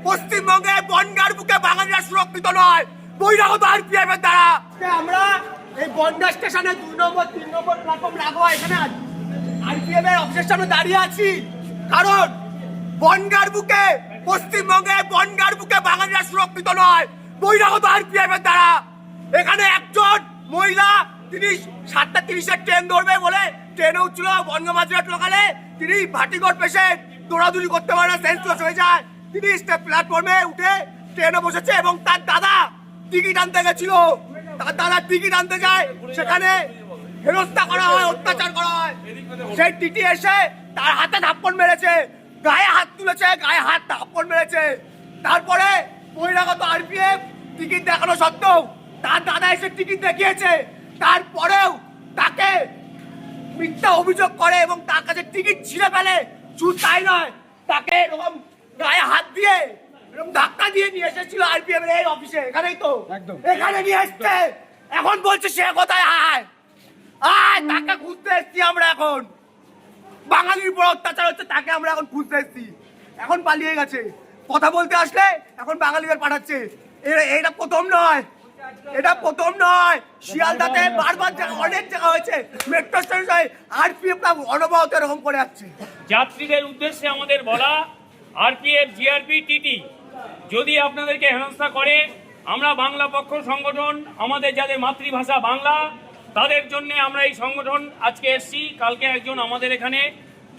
পশ্চিমবঙ্গে বনগাঁর বুকে বাঙালিরা সুরক্ষিত নয় বহিরাগত আরপিএফ এর দ্বারা। আমরা এই বনগাঁ স্টেশনে 2 নম্বর 3 নম্বর প্ল্যাটফর্ম লাগোয়া এখানে আরপিএফ এর অফিসের সামনে দাঁড়িয়ে আছি, কারণ বনগাঁর বুকে পশ্চিমবঙ্গে বনগাঁর বুকে বাঙালিরা সুরক্ষিত নয় বহিরাগত আরপিএফ এর দ্বারা। এখানে একজন মহিলা, তিনি 7:30 ট্রেন ধরবে বলে ট্রেনে উঠছিল বনগাঁ মাঝরাট লোকালে, তিনি ভাটিগড় পেশেন্ট, দৌড়াদৌড়ি করতে পারে না, সেন্সলেস হয়ে যায়। তিনি প্ল্যাটফর্মে উঠে ট্রেনে বসেছে এবং তার দাদা টিকিট আনতে গেছিল, তার দাদা টিকিট আনতে যায়, সেখানে হেনস্থা করা হয়, অত্যাচার করা হয়। সেই টিটি এসে তার হাতে থাপ্পড় মেরেছে, গায়ে হাত তুলেছে, গায়ে হাত থাপ্পড় মেরেছে। তারপরে বহিরাগত আরপিএফ টিকিট দেখানো সত্ত্বেও তার দাদা এসে টিকিট দেখিয়েছে, তারপরেও তাকে মিথ্যা অভিযোগ করে এবং তার কাছে টিকিট ছিঁড়ে ফেলে। শুধু তাই নয়, তাকে এরকম গায়ে হাত দিয়ে এরকম ধাক্কা দিয়ে নিয়ে এসেছিল আরপিএফ এর এই অফিসে, এখানেই তো এখানে নিয়ে এসছে। এখন বলছে সে কোথায়, আয় আয়, তাকে খুঁজতে এসছি আমরা। এখন বাঙালির উপর অত্যাচার হচ্ছে, তাকে আমরা এখন খুঁজতে এসছি। এখন পালিয়ে গেছে, কথা বলতে আসলে এখন বাঙালিদের পাঠাচ্ছে। এটা প্রথম নয়, এটা প্রথম নয়, শিয়ালদাতে বারবার জায়গা, অনেক জায়গা হয়েছে, মেট্রো স্টেশন আরপিএফ অনবরত এরকম করে যাচ্ছে। যাত্রীদের উদ্দেশ্যে আমাদের বলা, আরপিএফ, জিআরপি, টিটি যদি আপনাদেরকে হেনস্থা করে, আমরা বাংলা পক্ষ সংগঠন, আমাদের যাদের মাতৃভাষা বাংলা, তাদের জন্য আমরা এই সংগঠন আজকে এসছি। কালকে একজন আমাদের এখানে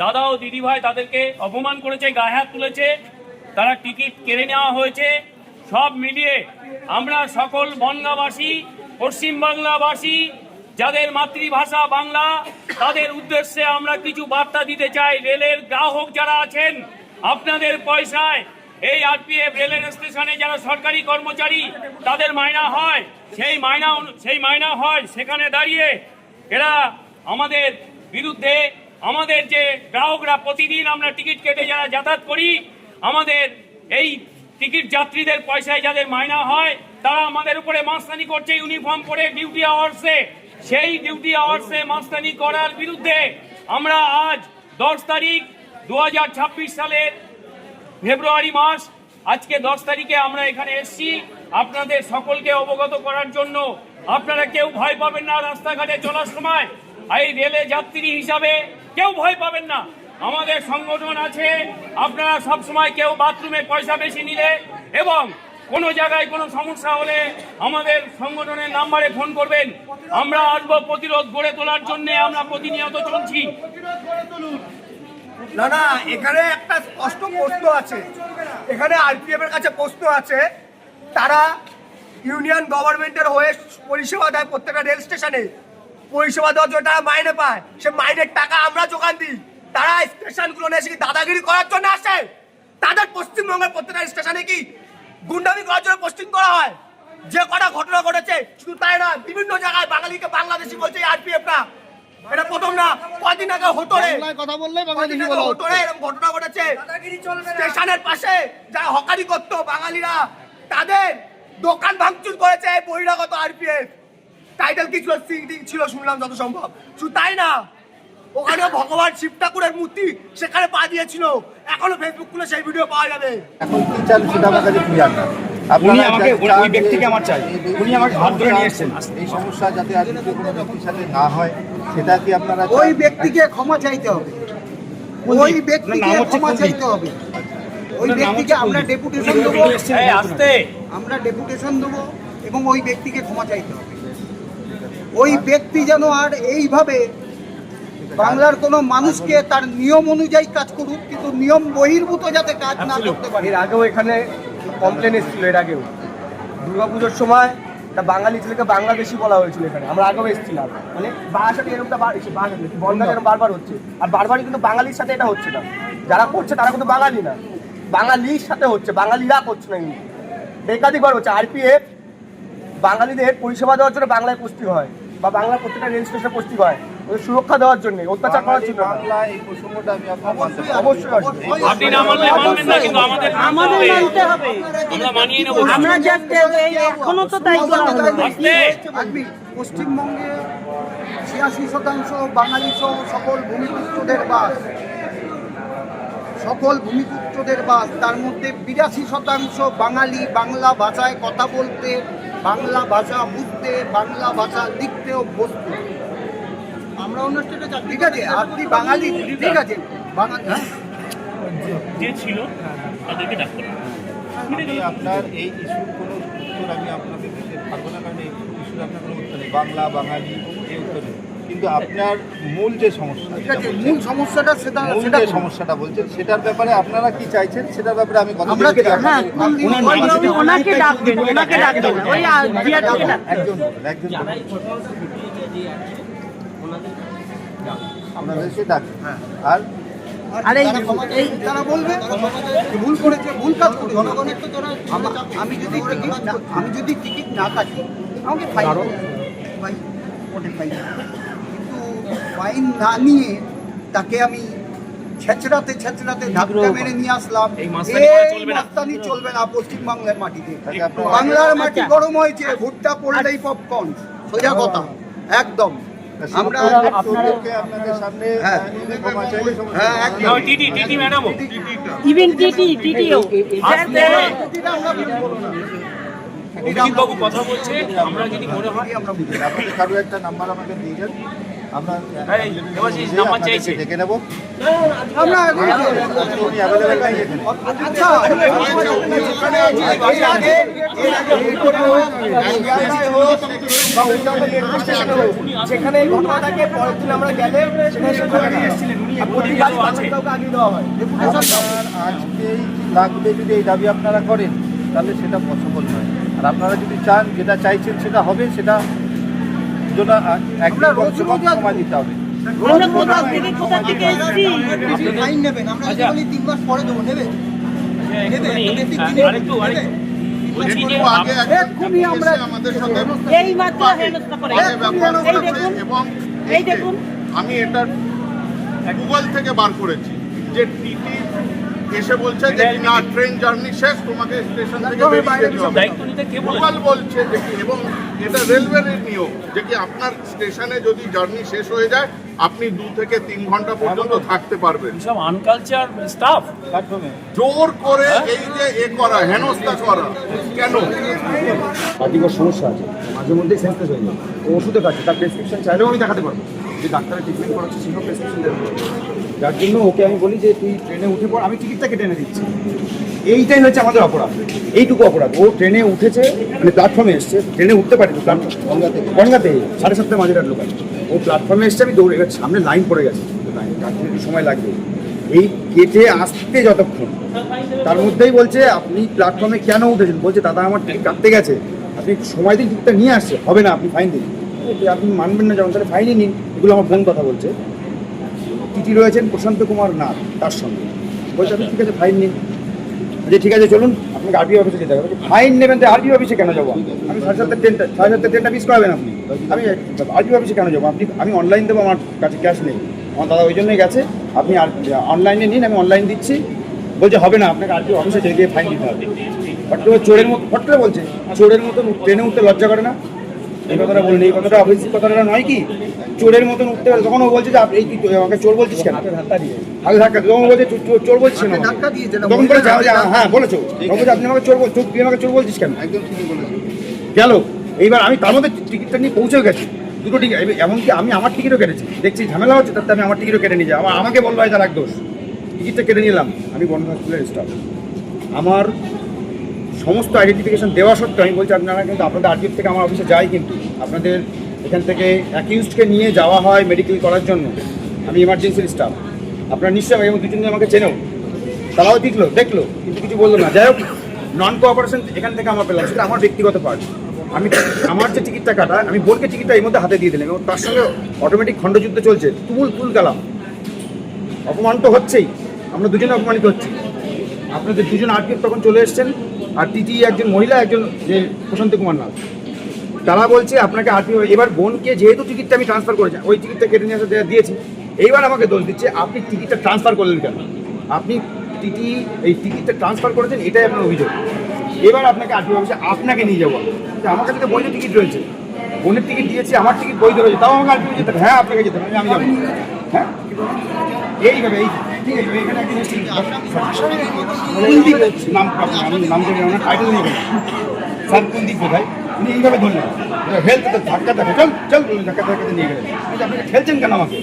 দাদা ও দিদিভাই তাদেরকে অপমান করেছে, গায়ে হাত তুলেছে, তারা টিকিট কেড়ে নেওয়া হয়েছে। সব মিলিয়ে আমরা সকল বনগাঁবাসী, পশ্চিমবাংলাবাসী যাদের মাতৃভাষা বাংলা, তাদের উদ্দেশ্যে আমরা কিছু বার্তা দিতে চাই। রেলের গ্রাহক যারা আছেন, আপনাদের পয়সায় এই আরপিএফ রেলের স্টেশনে যারা সরকারি কর্মচারী, তাদের মাইনা হয়, সেই মাইনা হয়, সেখানে দাঁড়িয়ে এরা আমাদের বিরুদ্ধে, আমাদের যে গ্রাহকরা প্রতিদিন আমরা টিকিট কেটে যারা যাতায়াত করি, আমাদের এই টিকিট যাত্রীদের পয়সায় যাদের মাইনা হয়, তারা আমাদের উপরে মাস্তানি করছে ইউনিফর্ম পরে ডিউটি আওয়ার্সে। সেই ডিউটি আওয়ার্সে মাস্তানি করার বিরুদ্ধে আমরা আজ 10 তারিখ 2026 সালের ফেব্রুয়ারি মাস, আজকে 10 তারিখে আমরা এখানে এসেছি আপনাদের সকলকে অবগত করার জন্য। আপনারা কেউ ভয় পাবেন না রাস্তাঘাটে চলার সময়, এই রেলে যাত্রী হিসাবে কেউ ভয় পাবেন না, আমাদের সংগঠন আছে। আপনারা সব সময় কেউ বাথরুমে পয়সা বেশি নিলে এবং কোনো জায়গায় কোনো সমস্যা হলে আমাদের সংগঠনের নাম্বারে ফোন করবেন, আমরা আসবো প্রতিরোধ গড়ে তোলার জন্য। আমরা প্রতিনিয়ত চলছি। না না, এখানে একটা স্পষ্ট প্রশ্ন আছে, এখানে আরপিএফ এর কাছে প্রশ্ন আছে। তারা ইউনিয়ন গভর্নমেন্টের হয়ে পরিষেবা দেয়, প্রত্যেকটা রেল স্টেশনে পরিষেবা দেওয়ার জন্য তারা মাইনে পায়, সে মাইনের টাকা আমরা যোগান দিই। তারা স্টেশনগুলো এসে কি দাদাগিরি করার জন্য আসে? তাদের পশ্চিমবঙ্গের প্রত্যেকটা স্টেশনে কি গুন্ডামি করার জন্য পোস্টিং করা হয়? যে কটা ঘটনা ঘটেছে, শুধু তাই না, বিভিন্ন জায়গায় বাঙালিকে বাংলাদেশি বলছে আরপিএফ না। এটা প্রথম না, কদিন আগে হোটরে কথা বললে হোটরে এরকম ঘটনা ঘটেছে। স্টেশনের পাশে যারা হকারি করতো বাঙালিরা, তাদের দোকান ভাঙচুর করেছে বহিরাগত আরপিএফ। টাইটেল কি ছিল শুনলাম যত সম্ভব। শুধু তাই না, ওখানে ভগবান শিব ঠাকুরের মূর্তি সেখানে পা দিয়েছিল, এখনো ফেসবুক খুলে সেই ভিডিও পাওয়া যাবে। এখন কি চান সেটা আমার কাছে ক্লিয়ার না। উনি আমাকে ওই ব্যক্তিকে আমার চাই, উনি আমাকে হাত ধরে নিয়ে এসেছেন। এই সমস্যা যাতে আর দ্বিতীয় কোনো ব্যক্তির সাথে না হয়, সেটা কি আপনারা ওই ব্যক্তিকে ক্ষমা চাইতে হবে, ওই ব্যক্তিকে ক্ষমা চাইতে হবে। ওই ব্যক্তিকে আমরা ডেপুটেশন দেবো, আমরা ডেপুটেশন দেবো এবং ওই ব্যক্তিকে ক্ষমা চাইতে হবে। ওই ব্যক্তি যেন আর এইভাবে বাংলার কোনো মানুষকে তার নিয়ম অনুযায়ী কাজ করুক, কিন্তু নিয়ম বহির্ভূত যাতে কাজ না করতে পারে। এর আগেও এখানে কমপ্লেন এসেছিল, এর আগেও দুর্গাপুজোর সময় তা বাঙালি ছেলেকে বাংলাদেশি বলা হয়েছিল এখানে, আমরা আগেও এসেছিলাম। মানে বাংলার এরকমটা বনগাঁ যেন বারবার হচ্ছে, আর বারবারই কিন্তু বাঙালির সাথে এটা হচ্ছে না। যারা করছে তারা কিন্তু বাঙালি না, বাঙালির সাথে হচ্ছে, বাঙালিরা করছে না। কিন্তু একাধিকবার হচ্ছে আরপিএফ বাঙালিদের পরিষেবা দেওয়ার জন্য বাংলায় পোস্টিং হয়, বা বাংলার প্রত্যেকটা রেল স্টেশনে পোস্টিং হয়, ওদের সুরক্ষা দেওয়ার জন্য, অত্যাচার করার জন্য। এই প্রসঙ্গটা আমি অবশ্যই আপনি না মানলে মানবেন না, কিন্তু আমাদের মানতে হবে, আমরা মানিয়ে নেব। আমরা যাতে এখনো তো তাই করা হলো। পশ্চিমবঙ্গে 86% বাঙালি সহ সকল ভূমিপুত্রদের বাস। সকল ভূমিপুত্রদের বাস, তার মধ্যে 82% বাঙালি, বাংলা ভাষায় কথা বলতে, বাংলা ভাষা বুঝতে, বাংলা ভাষা লিখতে অভ্যস্ত। আমরা অন্য স্টেটে যাচ্ছি, ঠিক আছে, আপনি বাঙালি, ঠিক আছে, বাঙালি, হ্যাঁ? যে ছিল তাদেরকে ডাকতে হবে। আমি আপনার এই ইস্যুর কোনো উত্তর আমি আপনাকে দিতে পারবো না, কারণ এই ইস্যুর আপনার কোনো উত্তর নেই। বাংলা বাঙালি এই উত্তর নেই, কিন্তু আপনার মূল যে সমস্যা, ঠিক আছে, মূল সমস্যাটা সেটা মূল সেটা যে সমস্যাটা বলছেন সেটার ব্যাপারে আপনারা কি চাইছেন সেটার ব্যাপারে আমি কথা আমরা বলতে চাই। হ্যাঁ, ওনাকে ডাকবেন, ওনাকে ডাকবেন, ওই জিআরপিকে ডাকবেন। একজন আপনাদেরকে ডাকবেন। আর আর এই তারা বলবে ভুল করেছে, ভুল কাজ করেছে। আমি যদি টিকিট না কাটি আমাকে ফাইন ফাইন, কিন্তু ফাইন না নিয়ে তাকে আমি ছেঁচড়াতে ধাক্কা মেরে নিয়ে আসলাম। এই মাস্তানি করা চলবে না। মাস্তানি চলবে না পশ্চিমবাংলার মাটিতে। তাকে আপনারা- বাংলার মাটি গরম হয়েছে, ভুট্টা পড়লেই পপকর্ন, সোজা কথা, একদম। আমরা ওদেরকে আপনাদের সামনে হ্যাঁ। ক্ষমা চাইলে সমস্যা হ্যাঁ, নেই। একদম। টিটি ম্যাডামও ইভেন টিটিও অভিজিৎ বাবু কথা বলছে, আমরা যদি মনে হয় আপনি কারো একটা নাম্বার আমাকে দিয়ে দেন, আমরা এই, দেবাশিস নাম্বার আপনাদেরকে চাইছে। ডেকে নেবো। আমরা উনি অ্যাভেলেবেল নাই এখানে। আচ্ছা, ওখানে এর আগে যেখানে এই ঘটনাটাকে পরের দিন আমরা গেলে সেখানে সে চলে গিয়ে এসেছিলেন উনি, আর প্রতিবাদ কাউকে আগে দেওয়া হয়। আপনার আজকেই লাগবে যদি এই দাবি আপনারা করেন তাহলে সেটা পসিবল নয়। আর আপনারা যদি চান যেটা চাইছেন সেটা হবে, সেটা জন্য একদিন কমসে কম সময় দিতে হবে। আমরা কোথা থেকে এসেছি? ফাইন নেবেন, আমরা যদি বলি 3 মাস পরে দেবো, নেবে? আরেকটু বলছি যে এক্ষুনি আমরা এই মাত্র হেনস্থা করে এই দেখুন আমি এটা গুগল থেকে বার করেছি যে টিটি এসে বলছে যে কি না ট্রেন জার্নি শেষ, তোমাকে স্টেশন থেকে বেরিয়ে যেতে হবে। দায়িত্ব নিতে কে বলে? গুগল বলছে যে কি, এবং এটা রেলওয়ের নিয়ম যে কি আপনার স্টেশনে যদি জার্নি শেষ হয়ে যায় আপনি 2 থেকে 3 ঘন্টা পর্যন্ত থাকতে পারবেন। সব আনকালচার স্টাফ। জোর করে এই যে করা, হেনস্থা করা কেন? পার্টিগত সমস্যা আছে, মাঝে মধ্যেই সেন্সলেস হয়ে যায়। ও ওষুধে খাচ্ছে, তার প্রেসক্রিপশন চাইলেও আমি দেখাতে পারবো যে ডাক্তারের ট্রিটমেন্ট করাচ্ছে সেসব প্রেসক্রিপশন দেওয়া যার জন্য ওকে আমি বলি যে তুই ট্রেনে উঠে পড়, আমি টিকিটটা কেটে এনে দিচ্ছি। এইটাই হচ্ছে আমাদের অপরাধ, এইটুকু অপরাধ। ও ট্রেনে উঠেছে, মানে প্ল্যাটফর্মে এসছে, ট্রেনে উঠতে পারেনি, গঙ্গাতে 7:30 মাঝেরার লোক আছে। ও প্ল্যাটফর্মে এসছে, আমি দৌড়ে গেছি, সামনে লাইন পড়ে গেছে, একটু সময় লাগবে। এই কেটে আসতে যতক্ষণ, তার মধ্যেই বলছে আপনি প্ল্যাটফর্মে কেন উঠেছেন? বলছে দাদা আমার টিকিট কাটতে গেছে, আপনি সময় দিন, টিকিটটা নিয়ে আসছে, হবে না আপনি ফাইন দিন। আপনি মানবেন না যখন, তাহলে ফাইনই নিন। এগুলো আমার বোন কথা বলছে। টিটি রয়েছেন প্রশান্ত কুমার নাথ, তার সঙ্গে বলছে আপনি ঠিক আছে ফাইন নিন। যে ঠিক আছে চলুন আপনাকে আরটিও অফিসে যেতে হবে। ফাইন নেবেন তো আরটিও অফিসে কেন যাবো? আমি 7:30 ট্রেনটা মিস করাবেন আপনি? আমি আরটিও অফিসে কেন যাবো? আমি অনলাইন দেবো, আমার কাছে ক্যাশ নেই। আমার দাদা ওই জন্যই গেছে, আপনি আর অনলাইনে নিন, আমি অনলাইন দিচ্ছি। বলছে হবে না, আপনাকে আরটিও অফিসে গিয়ে ফাইন দিতে হবে। ফট করে চোরের মতো, ফট করে বলছে চোরের মতন ট্রেনে উঠতে লজ্জা করে না? এই কথাটা বলুন, এই কথাটা অফিসিক কথাটা নয় কি? চোরের মতন উঠতে পারে। তখন ও বলছে যে এই তুই আমাকে চোর বলছিস কেন? আগে ধাক্কা দিয়ে তখন বলছে চোর বলছিস কেন? ধাক্কা দিয়েছে না, তখন বলেছে হ্যাঁ বলেছো, তখন বলছে আপনি আমাকে তুই আমাকে চোর বলছিস কেন? একদম ঠিকই বলেছেন। গেল। এইবার আমি তার মধ্যে টিকিটটা নিয়ে পৌঁছেও গেছি, দুটো টিকিট, এমনকি আমি আমার টিকিটও কেটেছি। দেখছি ঝামেলা হচ্ছে, তাতে আমি আমার টিকিটও কেটে নিয়ে যাই। আমাকে বললো হয় তার এক দোষ, টিকিটটা কেটে নিলাম। আমি বন্ধ হসপিটালের স্টাফ, আমার সমস্ত আইডেন্টিফিকেশন দেওয়া সত্ত্বেও আমি বলছি আপনারা কিন্তু আপনাদের আরটিও থেকে আমার অফিসে যাই, কিন্তু আপনাদের এখান থেকে অ্যাকিউজডকে নিয়ে যাওয়া হয় মেডিকেল করার জন্য। আমি ইমার্জেন্সির স্টাফ, আপনারা নিশ্চয়ই এবং দুজন আমাকে চেনেও। তারাও দেখলো কিন্তু কিছু বললো না। যাই হোক, নন কোঅপারেশন এখান থেকে আমার পেলাম, সেটা আমার ব্যক্তিগত পার্ট। আমি আমার যে টিকিটটা কাটা, আমি বোনকে টিকিটটা এই মধ্যে হাতে দিয়ে দিলাম এবং তার সঙ্গে অটোমেটিক খণ্ডযুদ্ধ চলছে। তুল গেলাম, অপমান তো হচ্ছেই, আমরা দুজনে অপমানিত হচ্ছি। আপনাদের দুজন আরটিও তখন চলে এসছেন, আর টিটি একজন মহিলা, একজন যে প্রশান্ত কুমার নাথ, তারা বলছে আপনাকে আরটিও। এবার বোনকে যেহেতু টিকিটটা আমি ট্রান্সফার করেছি, ওই টিকিটটা কেটে নিয়ে আসতে দিয়েছি, এইবার আমাকে দোষ দিচ্ছে আপনি টিকিটটা ট্রান্সফার করলেন কেন? আপনি টিটি এই টিকিটটা ট্রান্সফার করেছেন, এটাই আপনার অভিযোগ। এবার আপনাকে আরটিও অফিসে আপনাকে নিয়ে যাবো। আমার কাছে তো বৈধ টিকিট রয়েছে, বোনের টিকিট দিয়েছি, আমার টিকিট বৈধ রয়েছে, তাও আমাকে আরটিও যেতে হবে। হ্যাঁ আপনাকে যেতে হবে, আমি যাবো। হ্যাঁ এইভাবে এই ঠিক আছে এখানে একদিন এসেছি কুলদীপ আমি নাম জানি না টাইটেল নিয়ে গেলাম স্যার কুলদীপ কোথায় উনি এইভাবে ধরলেন হেলথ ধাক্কা দেখো চল চল ধাক্কা ধাক্কাতে নিয়ে গেলেন আপনি খেলছেন কেন আমাকে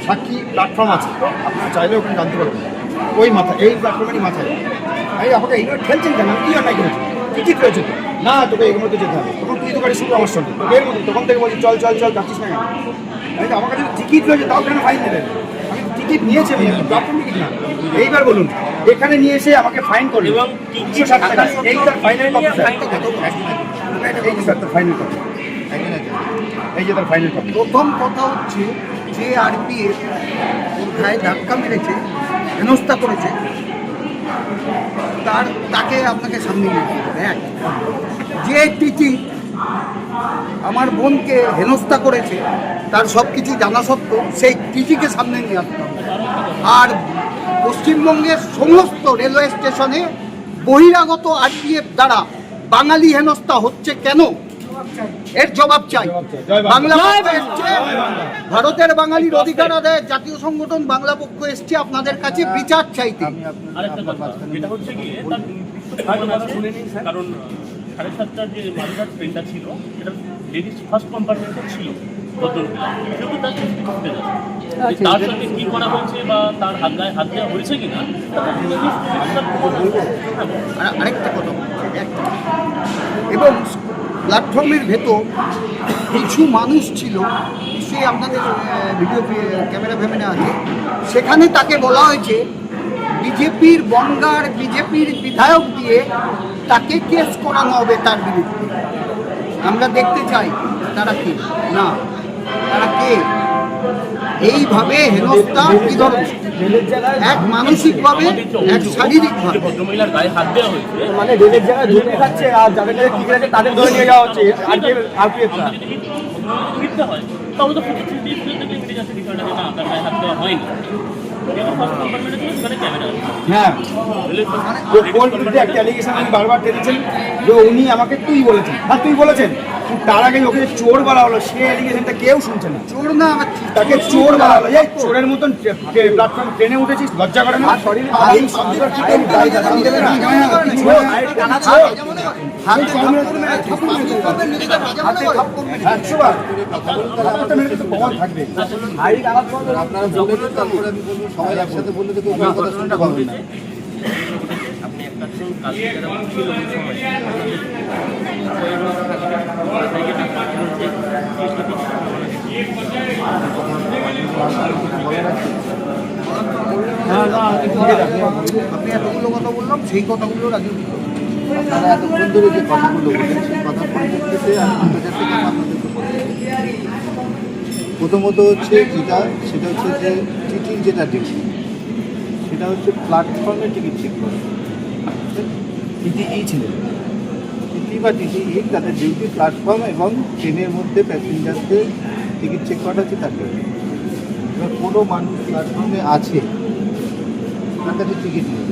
সাক্ষী প্ল্যাটফর্ম আছে আপনারা চাইলেও ওখানে জানতে পারবেন ওই মাথায় এই প্ল্যাটফর্মেরই মাথায় এই আমাকে এইভাবে খেলছেন কেন আমি কি অন্যায় করেছি টিকিট রয়েছে তো না তোকে এর মধ্যে যেতে হবে তখন তুই তো গাড়ি শুরু আমার সঙ্গে তোকে এর মধ্যে তখন থেকে বলছি চল চল চল যাচ্ছিস না কেন আমি তো আমার কাছে টিকিট রয়েছে তাও কেন ফাইন দেবেন আমি টিকিট নিয়েছি আমি প্ল্যাটফর্ম টিকিট না এইবার বলুন এখানে নিয়ে এসে আমাকে ফাইন করবে এবং 260 টাকা এই তার ফাইনাল কপি এই স্যার তার ফাইনাল কপি এই যে তার ফাইনাল কপি প্রথম কথা হচ্ছে যে আরপিএফ গায়ে ধাক্কা মেরেছে হেনস্থা করেছে তাকে আপনাকে সামনে নিয়ে আসতে হবে। এক, যে টিটি আমার বোনকে হেনস্থা করেছে তার সব কিছু জানা সত্ত্বেও সেই টিটিকে সামনে নিয়ে আসতে হবে। আর পশ্চিমবঙ্গের সমস্ত রেলওয়ে স্টেশনে বহিরাগত আরপিএফ দ্বারা বাঙালি হেনস্থা হচ্ছে কেন, এর জবাব চাই। বাংলা পক্ষ এসছে, ভারতের বাঙালির অধিকার আদায় জাতীয় সংগঠন বাংলা পক্ষ এসছে আপনাদের কাছে বিচার চাইতে। আরেকটা কথা যেটা হচ্ছে গিয়ে তার নির্দিষ্ট শুনে নিন কারণ 7:30টার যে মালদার ট্রেনটা ছিল সেটা লেডিস ফার্স্ট কম্পার্টমেন্টে ছিল কিন্তু তার তার সাথে কি করা হয়েছে বা তার গায়ে হাত দেওয়া হয়েছে কিনা আরেকটা কথা এবং প্ল্যাটফর্মের ভেতর কিছু মানুষ ছিল, সে আপনাদের ভিডিও ক্যামেরা ফ্যামেরা আছে, সেখানে তাকে বলা হয়েছে বিজেপির বনগাঁর বিজেপির বিধায়ক দিয়ে তাকে কেস করানো হবে তার বিরুদ্ধে। আমরা দেখতে চাই তারা কে, না তারা কে, এইভাবে হেনস্থা কি ধরনের এক মানসিকভাবে এক শারীরিকভাবে ভদ্রমহিলার গায়ে হাত দেওয়া হয়েছে মানে রেলের জায়গায় ধরে দেখাচ্ছে আর যাদের জায়গায় ঠিক আছে তাদের ধরে নিয়ে যাওয়া হচ্ছে আরপিএফ মিথ্যা হয় তাহলে তো মিটে যাচ্ছে বিষয়টা যে না তার গায়ে হাত দেওয়া হয়নি। ফার্স্ট কম্পার্টমেন্টে ছিল সেখানে ক্যামেরা হ্যাঁ ওর বিরুদ্ধে একটা অ্যালিগেশন আমি বারবার টেনেছেন যে উনি আমাকে তুই বলেছেন, হ্যাঁ তুই বলেছেন, তার আগে ওকে যে চোর বলা হলো সে অ্যালিগেশনটা কেউ শুনছে না। চোর না আমার তাকে চোর বলা হলো, এই চোরের মতন প্ল্যাটফর্ম ট্রেনে উঠেছিস, লজ্জা করে না? আপনারা বলবেন তারপরে আমি বলবো সবাই একসাথে বললে তো কেউ কথা শুনতে পারবেন না। আপনি একটা কালকে যারা ছিল ওই সময় আপনি এতগুলো কথা বললাম, সেই কথাগুলোর আগে আপনারা এতক্ষণ ধরে যে কথাগুলো বললেন সেই কথার পরিপ্রেক্ষিতে আমি 2000 টাকা আপনাদেরকে বলতে প্রথমত হচ্ছে সেটা হচ্ছে যে টিটির যেটা ডিউটি সেটা হচ্ছে প্ল্যাটফর্মে টিকিট চেক করা। টিটিই ছিলেন টিটি বা টিটিই তাদের ডিউটি প্ল্যাটফর্ম এবং ট্রেনের মধ্যে প্যাসেঞ্জারদের টিকিট চেক করাটা হচ্ছে তার ডিউটি। এবার কোনো মানুষ প্ল্যাটফর্মে আছে তার কাছে টিকিট নেই,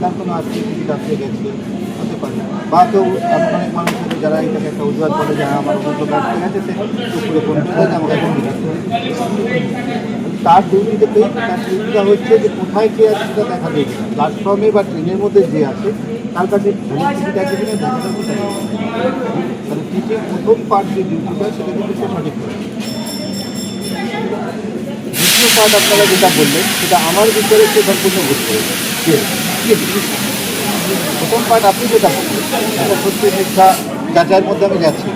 তার কোনো আত্মীয় টিকিট আসতে গেছে হতে পারে, বা কেউ অনেক মানুষ আছে যারা এটাকে একটা অজুহাত করে যে আমার অভিযোগ আসতে গেছে সে পুরো ফোন করে আমাকে ফোন দিচ্ছে। তার ডিউটিতে পেয়ে তার ডিউটিটা হচ্ছে যে কোথায় কে আছে সেটা দেখা যায় কিনা, প্ল্যাটফর্মে বা ট্রেনের মধ্যে যে আছে তার কাছে টিকিট আছে কিনা দেখাটা কোথায়। তাহলে টিটির প্রথম পার্ট যে ডিউটিটা সেটা কিন্তু সে সঠিক করে। দ্বিতীয় পার্ট আপনারা যেটা বললেন সেটা আমার ভিতরে সে সম্পূর্ণ ভুল করেছে। প্রথম পার্ট আপনি যেটা বললেন সেটা সত্যি মিথ্যা যাচাইয়ের মধ্যে আমি যাচ্ছি,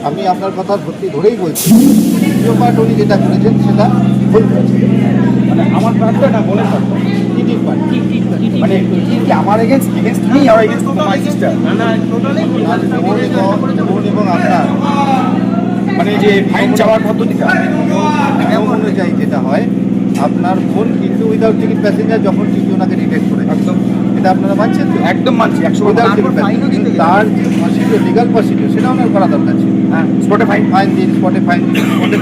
আমি আপনার কথা সত্যি ধরেই বলছি। দ্বিতীয় পার্ট উনি যেটা করেছেন সেটা ভুল করেছেন। মানে আমার প্রার্থনা না বলে প্রার্থনা টিটির পার্ট মানে কি আমার এগেনস্ট মি আর এগেনস্ট মাই সিস্টার এবং আপনার মানে যে ফাইন চাওয়ার পদ্ধতিটা নিয়ম অনুযায়ী যেটা হয় আপনার ফোন কিন্তু উইদাউট টিকিট প্যাসেঞ্জার যখন টিটি ওনাকে রিটেক্ট করে একদম এটা আপনারা মানছেন তো? একদম মানছি 100 উইদাউট টিকিট প্যাসেঞ্জার তার যে প্রসিডিওর লিগাল প্রসিডিওর সেটা ওনার করা দরকার ছিল। হ্যাঁ স্পটে ফাইন স্পটে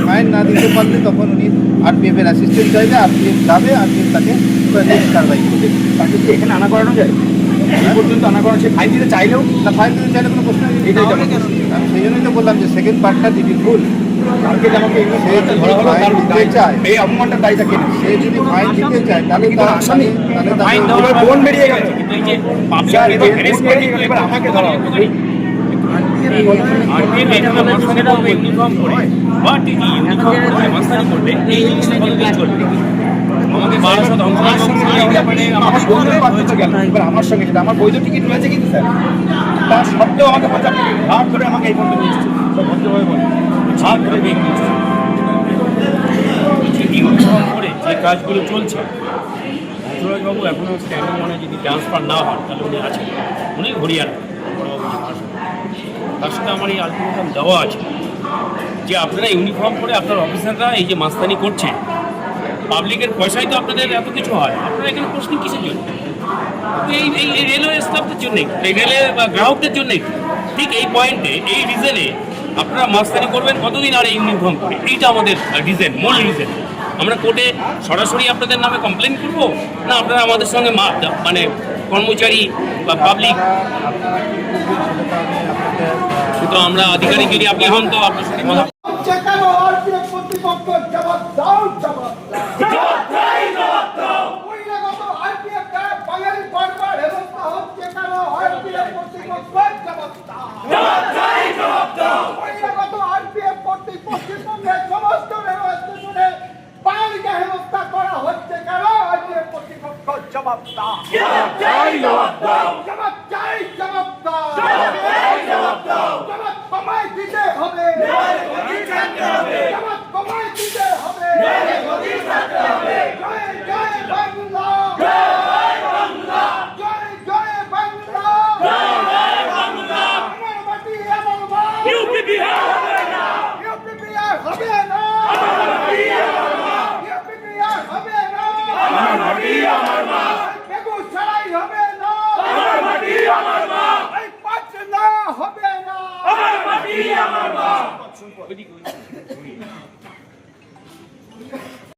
ফাইন না দিতে পারলে তখন উনি আরপিএফের অ্যাসিস্ট্যান্ট চাইলে আরপিএফ যাবে, আরপিএফ তাকে নেক্সট কারবাই করবে। তাকে কি এখানে আনা করানো যায়? এই পর্যন্ত আনা করানো সে ফাইন দিতে চাইলেও না ফাইন দিতে চাইলে কোনো প্রশ্ন নেই। এটাই তো আমি সেই জন্যই তো বললাম যে সেকেন্ড পার্টটা দিদি ভুল, কালকে যে আমাকে সে যদি ফাইন দিতে চায়, এই অপমানটার দায়টা কে নেবে? সে যদি ফাইন দিতে চায় তাহলে ফাইন তাহলে দেওয়ার বোন বেরিয়ে গেছে। কিন্তু এই যে স্যার, পাবলিক এবার বোন বেরিয়ে গেল, এবার আমাকে ধরা হবে। আরপিএফ এখানে মাস্তানি করবে ইউনিফর্ম পরে বা টিটি ইউনিফর্ম পরে মাস্তানি করবে, এই জিনিসটা কতদিন চলবে? আমাকে 1200 আমার বন্ধুর বাচ্চা গেল, এবার আমার সঙ্গে যেটা আমার বৈধ টিকিট রয়েছে কিন্তু স্যার, তার সত্ত্বেও আমাকে 50 টিকিট হাত ধরে আমাকে এই পর্যন্ত নিয়ে এসেছে। সব ভদ্রভাবে বলে হাত ধরে বেগ নিচ্ছে। ইউনিফর্ম পরে যে কাজগুলো চলছে, বাবু এখনো স্ট্যান্ডিং মানে যদি ট্রান্সফার না হয় তাহলে উনি আছেন, উনি হরিয়ানা তার সাথে আমার এই আলটিমেটাম দেওয়া আছে যে আপনারা ইউনিফর্ম পরে আপনার অফিসাররা এই যে মাস্তানি করছে, পাবলিকের পয়সায় তো আপনাদের এত কিছু হয়, আপনারা এখানে প্রশ্ন কিসের জন্য? এই এই রেলওয়ে স্টাফদের জন্যই, এই রেলের গ্রাহকদের জন্যই। ঠিক এই পয়েন্টে, এই রিজনে আপনারা মাস্তানি করবেন কতদিন আর এই ইউনিফর্ম পরে? এইটা আমাদের রিজন, মূল রিজন। আমরা কোর্টে সরাসরি আপনাদের নামে কমপ্লেন করবো, না আপনারা আমাদের সঙ্গে মানে কর্মচারী বা পাবলিক, তো আমরা আধিকারিক যদি আপনি হন তো আপনার সঙ্গে কথা চেকানো আরপিএফ কর্তৃপক্ষ জবাব দাও, জবাব দাও। বহিরাগত আরপিএফ দ্বারা বাঙালি বারবার হেনস্থা হচ্ছে কেন? আরপিএফ কর্তৃপক্ষ জবাব দাও। বহিরাগত আরপিএফ কর্তৃক পশ্চিমবঙ্গের সমস্ত রেলওয়ে স্টেশনে বাঙালিকে হেনস্থা করা হচ্ছে কেন? আরপিএফ কর্তৃপক্ষ জবাব দাও। জবাব চাই, জবাব দাও। জবাব কমায় দিতে হবে। জবাব কমায় দিতে হবে। জয় জয় বাংলা। জয় জয় বাংলা। আমার মাটি আমার মা। ইউপি বিহার হবে না। ইউপি বিহার হবে না। বেগুসরাই হবে না। এই পাটনা হবে না।